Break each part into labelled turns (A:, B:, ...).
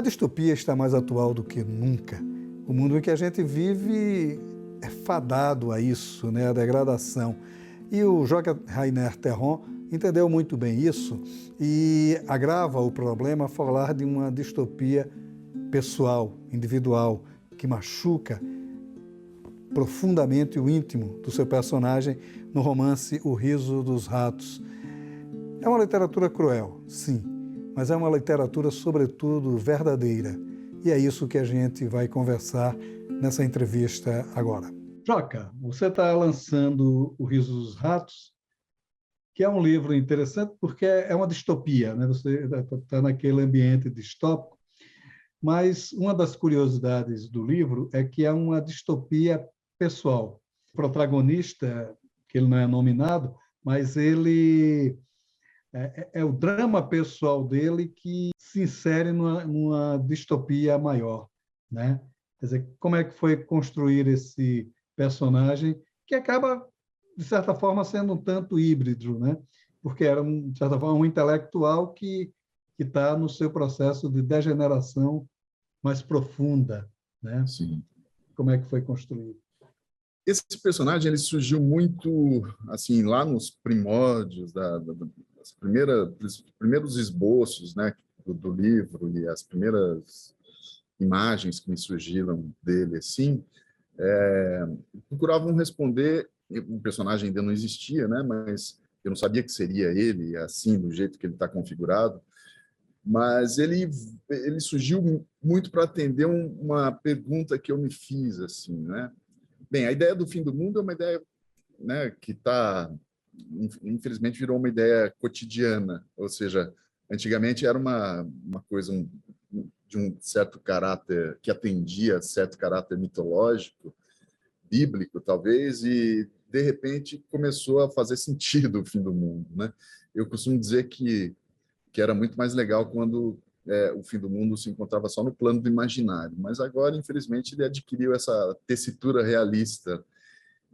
A: distopia está mais atual do que nunca. O mundo em que a gente vive é fadado a isso, né? A degradação. E o Jacques Rainer Terron entendeu muito bem isso e agrava o problema a falar de uma distopia pessoal, individual, que machuca profundamente o íntimo do seu personagem no romance O Riso dos Ratos. É uma literatura cruel, sim, mas é uma literatura, sobretudo, verdadeira. E é isso que a gente vai conversar nessa entrevista agora. Joca, você está lançando O Riso dos Ratos, que é um livro interessante porque é uma distopia, né? Você está naquele ambiente distópico, mas uma das curiosidades do livro é que é uma distopia pessoal. O protagonista, que ele não é nominado, mas ele é o drama pessoal dele que se insere numa distopia maior, né? Quer dizer, como é que foi construir esse personagem que acaba, de certa forma, sendo um tanto híbrido, né? Porque era, de certa forma, um intelectual que está no seu processo de degeneração mais profunda, né?
B: Sim.
A: Como é que foi construído?
B: Esse personagem ele surgiu muito assim lá nos primórdios dos primeiros esboços, né, do livro e as primeiras imagens que me surgiram dele assim, procuravam responder. O personagem ainda não existia, né, mas eu não sabia que seria ele assim do jeito que ele está configurado. Mas ele surgiu muito para atender uma pergunta que eu me fiz assim, né? Bem, a ideia do fim do mundo é uma ideia, né, que infelizmente virou uma ideia cotidiana, ou seja, antigamente era uma coisa de um certo caráter, que atendia a certo caráter mitológico, bíblico talvez, e de repente começou a fazer sentido o fim do mundo, né? Eu costumo dizer que era muito mais legal quando o fim do mundo se encontrava só no plano do imaginário, mas agora, infelizmente, ele adquiriu essa tessitura realista.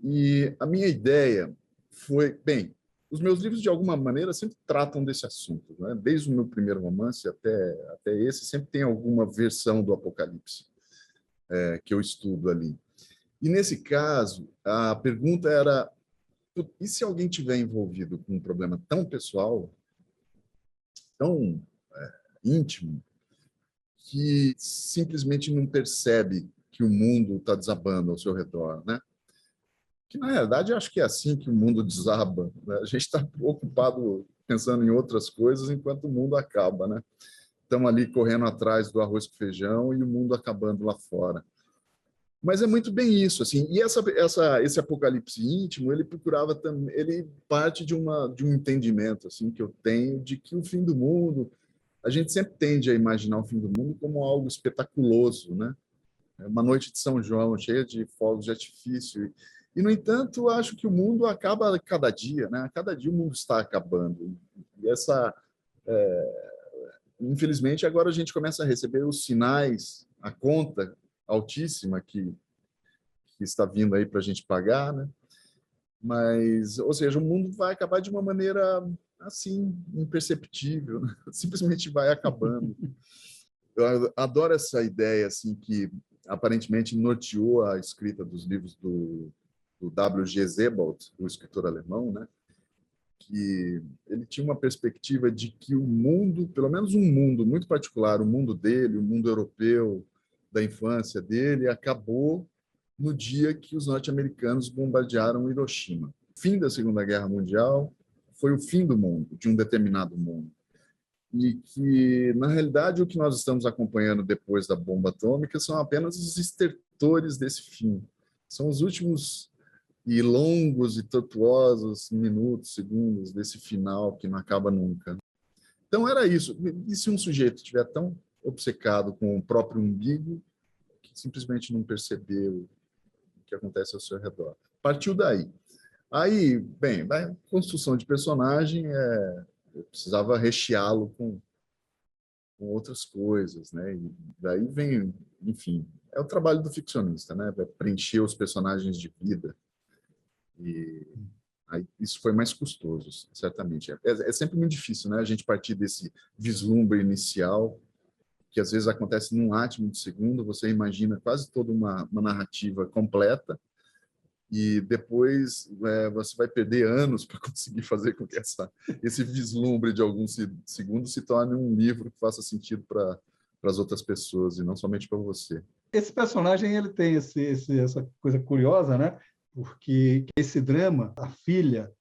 B: E a minha ideia foi, bem, os meus livros, de alguma maneira, sempre tratam desse assunto, né? Desde o meu primeiro romance até esse, sempre tem alguma versão do Apocalipse que eu estudo ali. E, nesse caso, a pergunta era, e se alguém tiver envolvido com um problema tão pessoal, tão íntimo, que simplesmente não percebe que o mundo está desabando ao seu redor, né? Que, na realidade, eu acho que é assim que o mundo desaba, né? A gente está ocupado pensando em outras coisas enquanto o mundo acaba, né? Estamos ali correndo atrás do arroz com feijão e o mundo acabando lá fora. Mas é muito bem isso, assim. E esse apocalipse íntimo, ele procurava também, ele parte de um entendimento assim que eu tenho de que o fim do mundo, a gente sempre tende a imaginar o fim do mundo como algo espetaculoso, né? Uma noite de São João cheia de fogos de artifício. E, no entanto, acho que o mundo acaba a cada dia, né? A cada dia o mundo está acabando. E infelizmente, agora a gente começa a receber os sinais, a conta altíssima que está vindo aí para a gente pagar, né? Mas, ou seja, o mundo vai acabar de uma maneira assim imperceptível, né? Simplesmente vai acabando. Eu adoro essa ideia assim que aparentemente norteou a escrita dos livros do W.G. Sebald, o escritor alemão, né? Que ele tinha uma perspectiva de que o mundo, pelo menos um mundo muito particular, o mundo dele, o mundo europeu da infância dele, acabou no dia que os norte-americanos bombardearam Hiroshima. O fim da Segunda Guerra Mundial foi o fim do mundo, de um determinado mundo. E que, na realidade, o que nós estamos acompanhando depois da bomba atômica são apenas os estertores desse fim. São os últimos e longos e tortuosos minutos, segundos desse final que não acaba nunca. Então, era isso. E se um sujeito estiver tão obcecado com o próprio umbigo que simplesmente não percebeu o que acontece ao seu redor? Partiu daí. Aí, bem, a construção de personagem eu precisava recheá-lo com outras coisas, né? E daí vem, enfim, é o trabalho do ficcionista, né? Vai preencher os personagens de vida. E aí, isso foi mais custoso, certamente. É sempre muito difícil, né? A gente partir desse vislumbre inicial que às vezes acontece num átimo de segundo, você imagina quase toda uma narrativa completa, e depois você vai perder anos para conseguir fazer com que esse vislumbre de alguns segundos se torne um livro que faça sentido para as outras pessoas e não somente para você.
A: Esse personagem ele tem essa coisa curiosa, né? Porque esse drama, a filha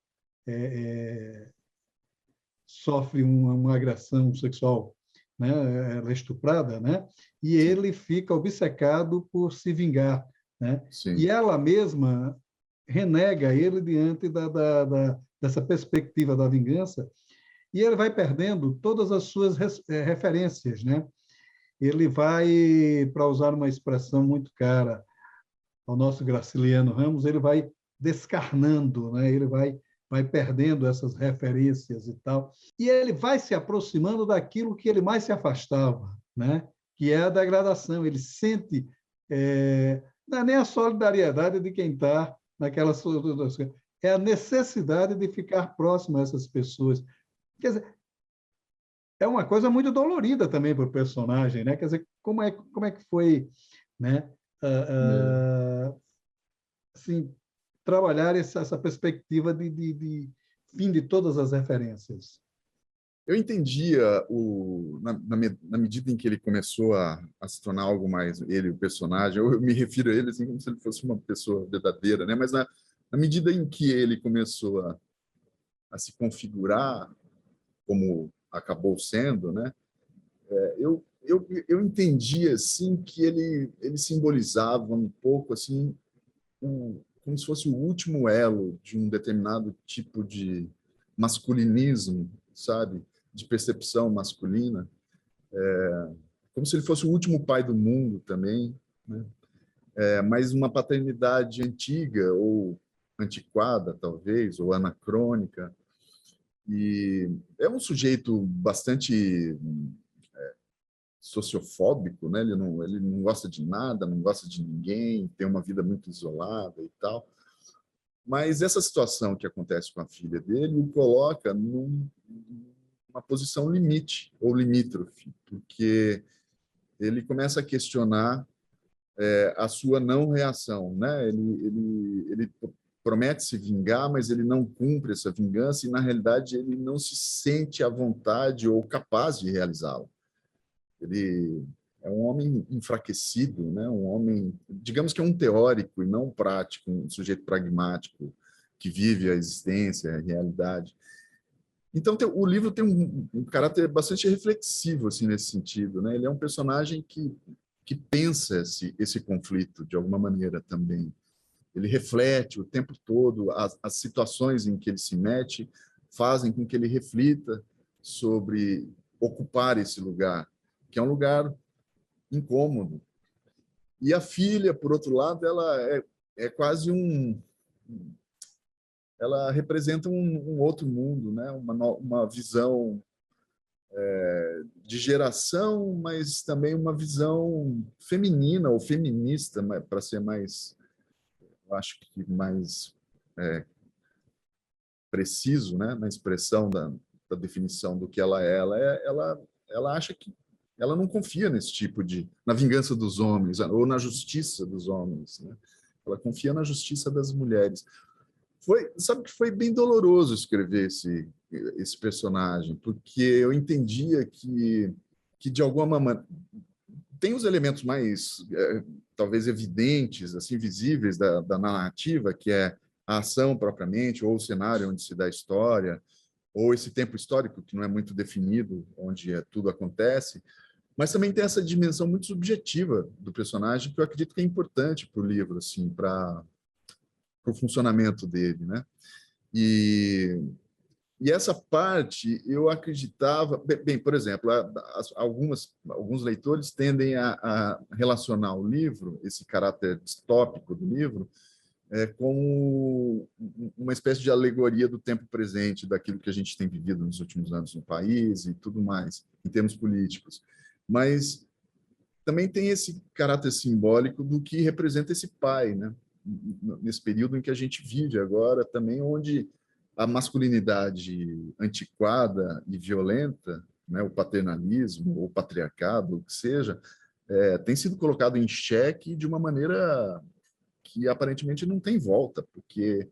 A: sofre uma agressão sexual, né? Ela é estuprada, né? E
B: Sim.
A: ele fica obcecado por se vingar, né?
B: Sim.
A: E ela mesma renega ele diante dessa perspectiva da vingança, e ele vai perdendo todas as suas referências, né? Ele vai, para usar uma expressão muito cara ao nosso Graciliano Ramos, ele vai descarnando, né? Ele vai perdendo essas referências e tal, e ele vai se aproximando daquilo que ele mais se afastava, né? Que é a degradação. Ele sente não é nem a solidariedade de quem está naquela situação, é a necessidade de ficar próximo a essas pessoas. Quer dizer, é uma coisa muito dolorida também para o personagem, né? Quer dizer, como é que foi, né? Assim, trabalhar essa perspectiva de fim de todas as referências.
B: Eu entendia, na medida em que ele começou a se tornar algo mais, ele, o personagem, eu me refiro a ele assim, como se ele fosse uma pessoa verdadeira, né? Mas na medida em que ele começou a se configurar como acabou sendo, né? Eu entendi assim que ele simbolizava um pouco assim como se fosse o último elo de um determinado tipo de masculinismo, sabe? De percepção masculina, como se ele fosse o último pai do mundo também, né? Mas uma paternidade antiga ou antiquada, talvez, ou anacrônica. E é um sujeito bastante sociofóbico, né? Ele não gosta de nada, não gosta de ninguém, tem uma vida muito isolada e tal. Mas essa situação que acontece com a filha dele o coloca numa posição limite ou limítrofe, porque ele começa a questionar a sua não reação, né? Ele promete se vingar, mas ele não cumpre essa vingança e na realidade ele não se sente à vontade ou capaz de realizá-la. Ele é um homem enfraquecido, né? Um homem, digamos que é um teórico e não um prático, um sujeito pragmático que vive a existência, a realidade. Então, o livro tem um caráter bastante reflexivo assim nesse sentido, né? Ele é um personagem que pensa esse conflito de alguma maneira também. Ele reflete o tempo todo as situações em que ele se mete, fazem com que ele reflita sobre ocupar esse lugar, que é um lugar incômodo. E a filha, por outro lado, ela é quase ela representa um outro mundo, né? Uma visão de geração, mas também uma visão feminina ou feminista, para ser mais, eu acho que mais preciso, né? Na expressão da definição do que ela é. Ela acha que ela não confia nesse tipo na vingança dos homens ou na justiça dos homens, né? Ela confia na justiça das mulheres. Sabe que foi bem doloroso escrever esse personagem, porque eu entendia que de alguma maneira tem os elementos mais talvez evidentes, assim visíveis da narrativa, que é a ação propriamente, ou o cenário onde se dá a história, ou esse tempo histórico que não é muito definido, onde tudo acontece, mas também tem essa dimensão muito subjetiva do personagem que eu acredito que é importante para o livro, assim, para o funcionamento dele, né? E essa parte eu acreditava, bem, por exemplo, alguns leitores tendem a relacionar o livro, esse caráter distópico do livro, como uma espécie de alegoria do tempo presente, daquilo que a gente tem vivido nos últimos anos no país e tudo mais, em termos políticos. Mas também tem esse caráter simbólico do que representa esse pai, né? Nesse período em que a gente vive agora, também onde a masculinidade antiquada e violenta né, o paternalismo, o patriarcado, o que seja, tem sido colocado em xeque de uma maneira que aparentemente não tem volta, porque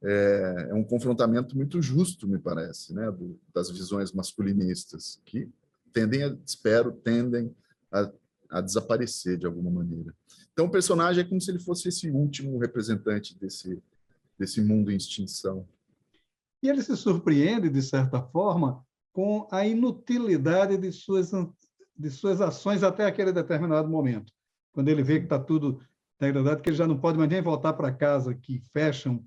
B: é um confrontamento muito justo, me parece, né, das visões masculinistas, que tendem a desaparecer de alguma maneira. Então, o personagem é como se ele fosse esse último representante desse mundo em extinção.
A: E ele se surpreende, de certa forma, com a inutilidade de suas ações até aquele determinado momento. Quando ele vê que está tudo degradado, que ele já não pode mais nem voltar para casa, que fecham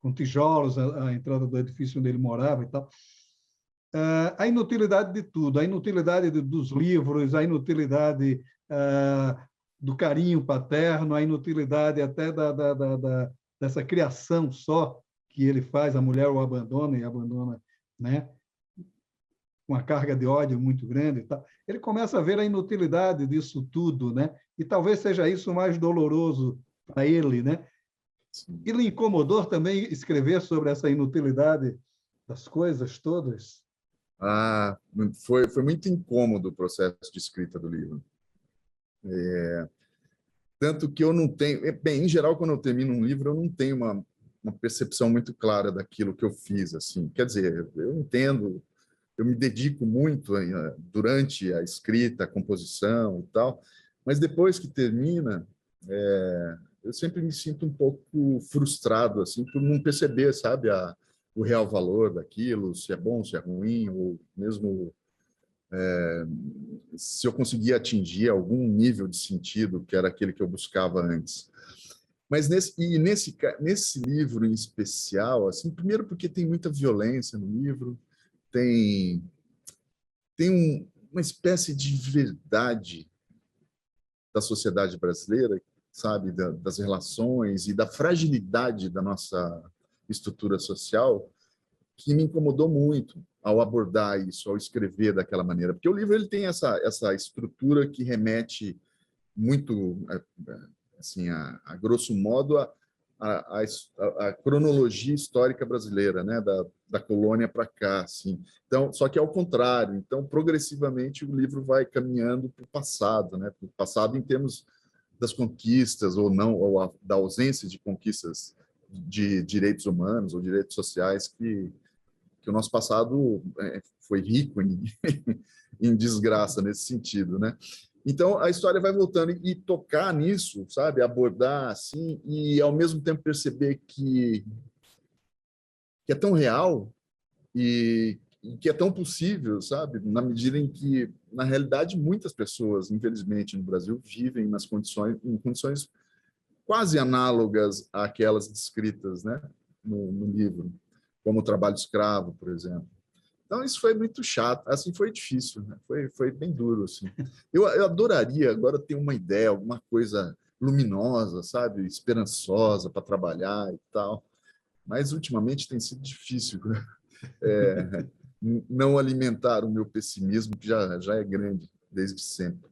A: com tijolos a entrada do edifício onde ele morava e tal. A inutilidade de tudo, a inutilidade dos livros, a inutilidade do carinho paterno, a inutilidade até dessa criação só que ele faz, a mulher o abandona e abandona, né, com uma carga de ódio muito grande e tal. Ele começa a ver a inutilidade disso tudo, né? E talvez seja isso o mais doloroso para ele, né? E lhe incomodou também escrever sobre essa inutilidade das coisas todas?
B: Foi muito incômodo o processo de escrita do livro. Tanto que eu não tenho... Bem, em geral, quando eu termino um livro, eu não tenho uma percepção muito clara daquilo que eu fiz. Assim. Quer dizer, eu entendo, eu me dedico muito durante a escrita, a composição e tal, mas depois que termina, eu sempre me sinto um pouco frustrado assim, por não perceber, sabe, o real valor daquilo, se é bom, se é ruim, ou mesmo se eu conseguia atingir algum nível de sentido que era aquele que eu buscava antes. Mas nesse livro em especial, assim, primeiro porque tem muita violência no livro, tem uma espécie de verdade da sociedade brasileira, sabe, das relações e da fragilidade da nossa estrutura social, que me incomodou muito ao abordar isso, ao escrever daquela maneira. Porque o livro ele tem essa estrutura que remete muito, assim, a grosso modo, a cronologia histórica brasileira, né, da colônia para cá, assim. Então, só que ao contrário. Então, progressivamente, o livro vai caminhando para o passado, né, para o passado em termos das conquistas ou não, ou da ausência de conquistas de direitos humanos ou direitos sociais que o nosso passado foi rico em desgraça nesse sentido, né? Então a história vai voltando e tocar nisso, sabe, abordar assim e ao mesmo tempo perceber que é tão real e que é tão possível, sabe, na medida em que na realidade muitas pessoas, infelizmente no Brasil, vivem em condições quase análogas àquelas descritas, né, no livro, como o trabalho escravo, por exemplo. Então, isso foi muito chato, assim, foi difícil, né? Foi bem duro, assim. Eu adoraria agora ter uma ideia, alguma coisa luminosa, sabe, esperançosa para trabalhar e tal, mas ultimamente tem sido difícil não alimentar o meu pessimismo, que já é grande desde sempre.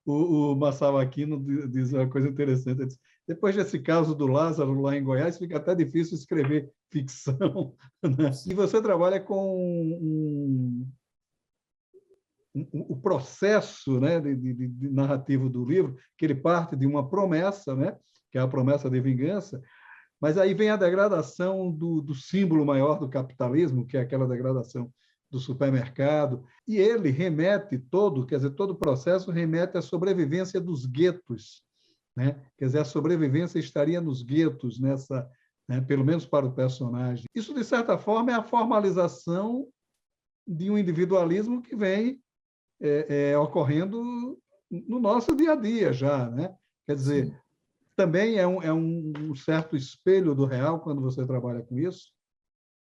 A: O Marçal Aquino diz uma coisa interessante. Diz, depois desse caso do Lázaro lá em Goiás, fica até difícil escrever ficção. Né? E você trabalha com o processo, né, de narrativo do livro, que ele parte de uma promessa, né, que é a promessa de vingança, mas aí vem a degradação do símbolo maior do capitalismo, que é aquela degradação do supermercado, e ele remete quer dizer, todo o processo remete à sobrevivência dos guetos, né? Quer dizer, a sobrevivência estaria nos guetos nessa, né, pelo menos para o personagem. Isso de certa forma é a formalização de um individualismo que vem ocorrendo no nosso dia a dia já, né? Quer dizer, sim, também é um certo espelho do real quando você trabalha com isso?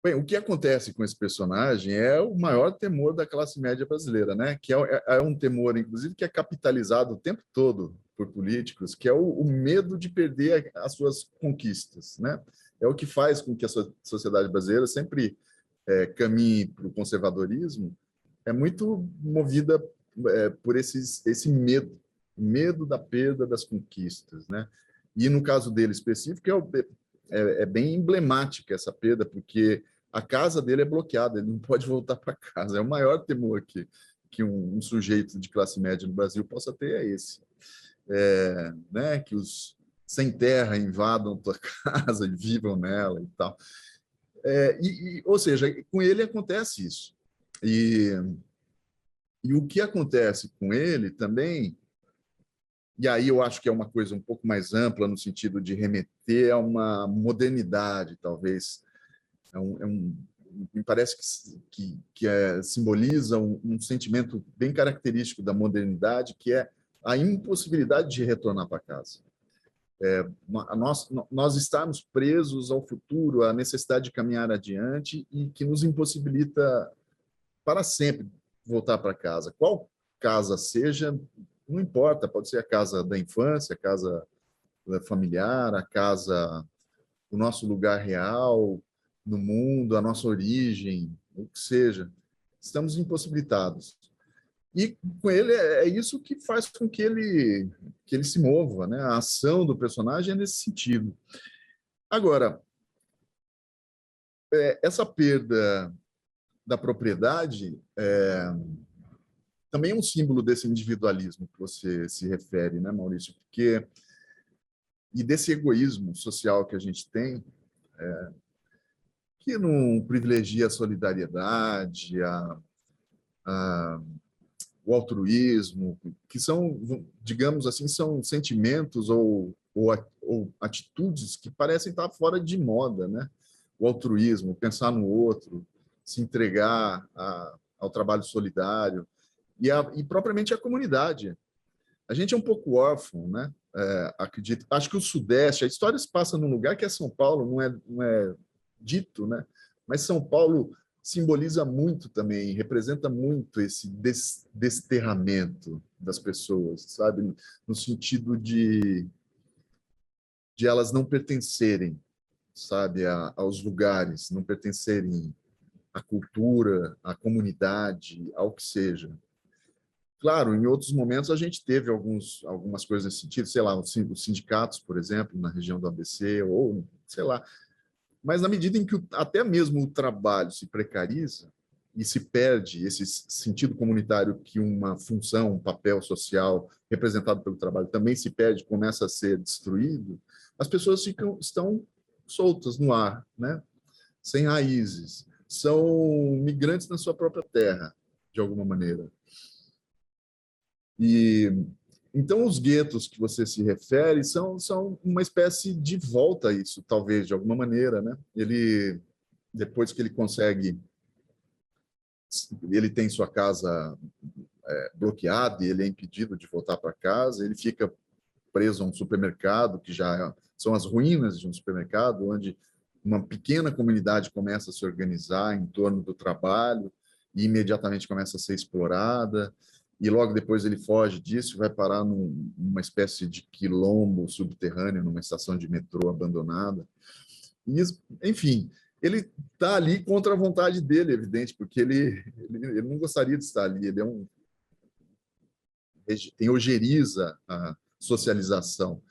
B: Bem, o que acontece com esse personagem é o maior temor da classe média brasileira, né? Que é um temor, inclusive, que é capitalizado o tempo todo por políticos, que é o medo de perder as suas conquistas, né? É o que faz com que a sociedade brasileira sempre caminhe para o conservadorismo, é muito movida por esse medo da perda das conquistas, né? E no caso dele específico, é bem emblemática essa perda, porque a casa dele é bloqueada, ele não pode voltar para casa. É o maior temor que um sujeito de classe média no Brasil possa ter, é esse. Né, que os sem terra invadam tua casa e vivam nela e tal. Ou seja, com ele acontece isso. E o que acontece com ele também, e aí eu acho que é uma coisa um pouco mais ampla, no sentido de remeter a uma modernidade, talvez. Me parece que simboliza um sentimento bem característico da modernidade, que é a impossibilidade de retornar para casa. Nós estarmos presos ao futuro, à necessidade de caminhar adiante e que nos impossibilita para sempre voltar para casa. Qual casa seja, não importa, pode ser a casa da infância, a casa familiar, a casa, o nosso lugar real no mundo, a nossa origem, o que seja. Estamos impossibilitados. E com ele é isso que faz com que ele se mova, né? A ação do personagem é nesse sentido. Agora, essa perda da propriedade também é um símbolo desse individualismo que você se refere, né, Maurício? E desse egoísmo social que a gente tem, que não privilegia a solidariedade, o altruísmo, que são, digamos assim, são sentimentos ou atitudes que parecem estar fora de moda, né? O altruísmo, pensar no outro, se entregar ao trabalho solidário e propriamente a comunidade. A gente é um pouco órfão, né? Acredito. Acho que o Sudeste, a história se passa num lugar que é São Paulo, não é dito, né? Mas São Paulo simboliza muito também, representa muito esse desterramento das pessoas, sabe? No sentido de elas não pertencerem, sabe, aos lugares, não pertencerem à cultura, à comunidade, ao que seja. Claro, em outros momentos a gente teve algumas coisas nesse sentido, sei lá, os sindicatos, por exemplo, na região do ABC, ou sei lá. Mas na medida em que até mesmo o trabalho se precariza e se perde esse sentido comunitário que uma função, um papel social representado pelo trabalho também se perde, começa a ser destruído, as pessoas estão soltas no ar, né? Sem raízes. São migrantes na sua própria terra, de alguma maneira. E então os guetos que você se refere são uma espécie de volta a isso, talvez de alguma maneira, né? Ele depois que ele consegue, ele tem sua casa bloqueada e ele é impedido de voltar para casa, ele fica preso a um supermercado que já são as ruínas de um supermercado, onde uma pequena comunidade começa a se organizar em torno do trabalho e imediatamente começa a ser explorada. E logo depois ele foge disso e vai parar numa espécie de quilombo subterrâneo, numa estação de metrô abandonada. E, enfim, ele está ali contra a vontade dele, evidente, porque ele não gostaria de estar ali. Ele tem ojeriza a socialização.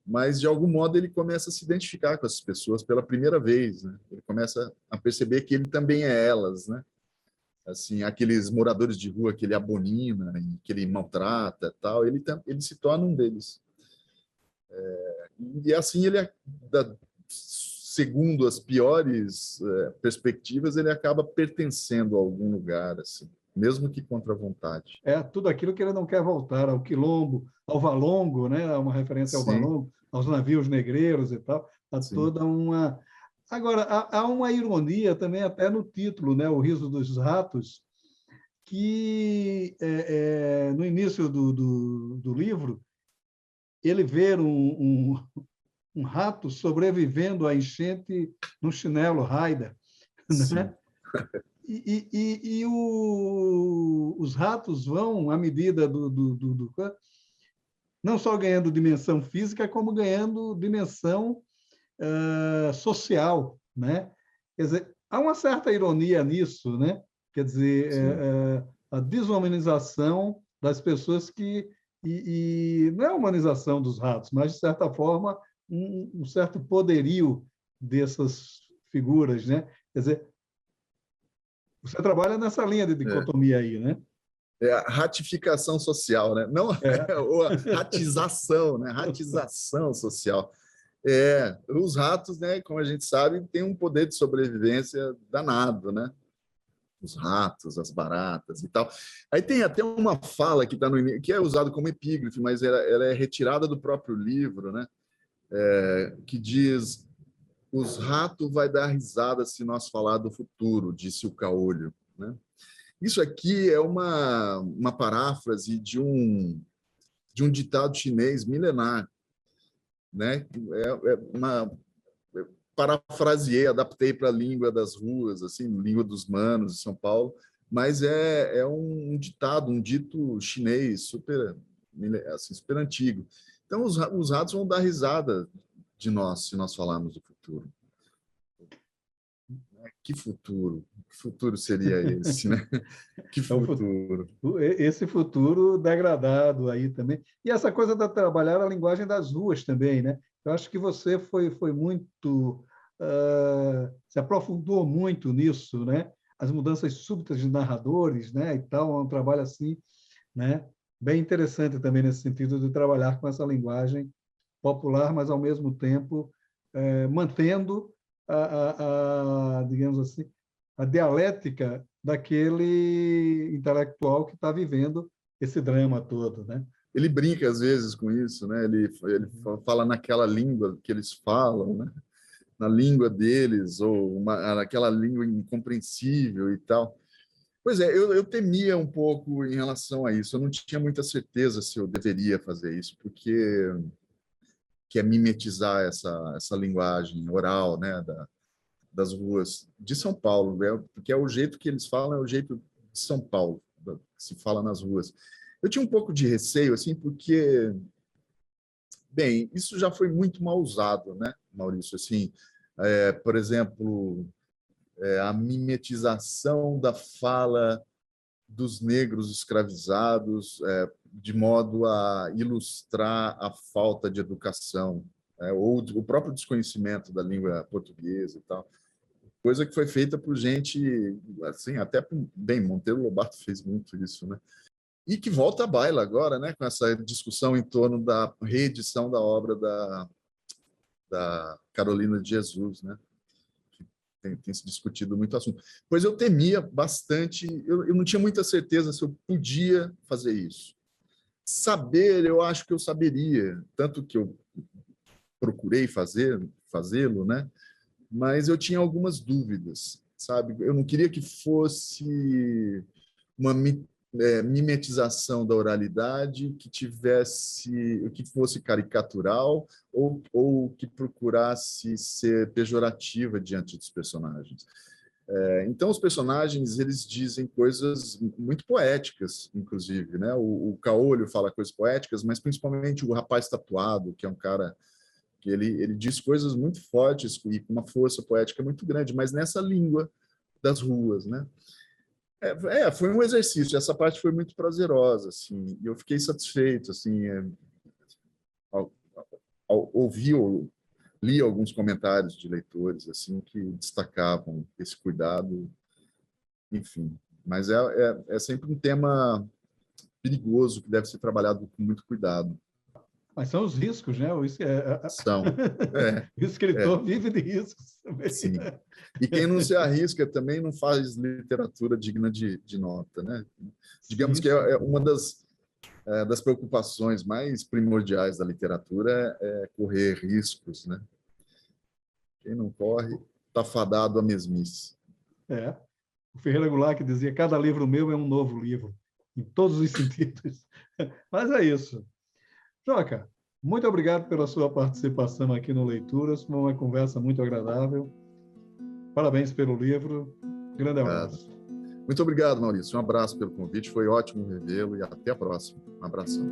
B: Mas, de algum modo, ele começa a se identificar com essas pessoas pela primeira vez. Né? Ele começa a perceber que ele também é elas, né? Assim, aqueles moradores de rua que ele abomina e que ele maltrata, tal, ele se torna um deles. E assim segundo as piores perspectivas, ele acaba pertencendo a algum lugar, assim, mesmo que contra a vontade.
A: Tudo aquilo que ele não quer voltar, ao quilombo, ao valongo, né? Uma referência ao valongo, aos navios negreiros e tal, há toda uma... Agora, há uma ironia também até no título, né? O Riso dos Ratos, que no início do livro, ele vê um rato sobrevivendo à enchente no chinelo Raider, né? E os ratos vão, à medida não só ganhando dimensão física, como ganhando dimensão social, né? Quer dizer, há uma certa ironia nisso, né? Quer dizer, a desumanização das pessoas e não é a humanização dos ratos, mas, de certa forma, um certo poderio dessas figuras, né? Quer dizer, Você trabalha nessa linha de dicotomia aí, né?
B: É a ratificação social, né? Não ou a ratização, né? Ratização social. Os ratos, né, como a gente sabe, têm um poder de sobrevivência danado, né? Os ratos, as baratas e tal. Aí tem até uma fala que está no início, que é usado como epígrafe, mas ela é retirada do próprio livro, né? Que diz: os ratos vai dar risada se nós falar do futuro, disse o caolho, né? Isso aqui é uma paráfrase de um ditado chinês milenar, né? Parafraseei, adaptei para a língua das ruas, assim, língua dos manos de São Paulo, mas é um ditado, um dito chinês super, assim, super antigo. Então, os ratos vão dar risada de nós se nós falarmos do futuro. Que futuro? Que futuro seria esse, né? Que futuro?
A: Esse futuro degradado aí também. E essa coisa de trabalhar a linguagem das ruas também, né? Eu acho que você foi muito... se aprofundou muito nisso, né? As mudanças súbitas de narradores, né? E tal, é um trabalho assim, né? Bem interessante também nesse sentido de trabalhar com essa linguagem popular, mas ao mesmo tempo mantendo digamos assim, a dialética daquele intelectual que está vivendo esse drama todo, né?
B: Ele brinca às vezes com isso, né? Ele fala naquela língua que eles falam, né? Na língua deles, ou naquela língua incompreensível e tal. Pois é, eu temia um pouco em relação a isso. Eu não tinha muita certeza se eu deveria fazer isso, porque que é mimetizar essa linguagem oral, né, das ruas de São Paulo, né? Porque é o jeito que eles falam, é o jeito de São Paulo, que se fala nas ruas. Eu tinha um pouco de receio, assim, porque, bem, isso já foi muito mal usado, né, Maurício? Assim, por exemplo, a mimetização da fala dos negros escravizados, de modo a ilustrar a falta de educação, ou o próprio desconhecimento da língua portuguesa e tal. Coisa que foi feita por gente, assim, até bem, Monteiro Lobato fez muito isso, né? E que volta à baila agora, né, com essa discussão em torno da reedição da obra da Carolina de Jesus, né? Tem se discutido muito assunto. Pois eu temia bastante, eu não tinha muita certeza se eu podia fazer isso. Saber, eu acho que eu saberia, tanto que eu procurei fazê-lo, né? Mas eu tinha algumas dúvidas, sabe? Eu não queria que fosse uma mimetização da oralidade que fosse caricatural ou que procurasse ser pejorativa diante dos personagens. Então, os personagens, eles dizem coisas muito poéticas, inclusive, né? O Caolho fala coisas poéticas, mas principalmente o rapaz tatuado, que é um cara que ele diz coisas muito fortes e com uma força poética muito grande, mas nessa língua das ruas, né? Foi um exercício. Essa parte foi muito prazerosa, assim, e eu fiquei satisfeito, assim, ao ouvir ou li alguns comentários de leitores, assim, que destacavam esse cuidado, enfim. Mas é sempre um tema perigoso que deve ser trabalhado com muito cuidado.
A: Mas são os riscos, né?
B: São.
A: O escritor vive de riscos também.
B: Sim. E quem não se arrisca também não faz literatura digna de nota, né? Digamos que é uma das preocupações mais primordiais da literatura é correr riscos, né? Quem não corre está fadado à mesmice.
A: O Ferreira Goulart que dizia: cada livro meu é um novo livro, em todos os sentidos. Mas é isso. Joca, muito obrigado pela sua participação aqui no Leituras. Foi uma conversa muito agradável. Parabéns pelo livro. Grande abraço.
B: Muito obrigado, Maurício. Um abraço pelo convite. Foi ótimo revê-lo e até a próxima. Um abração.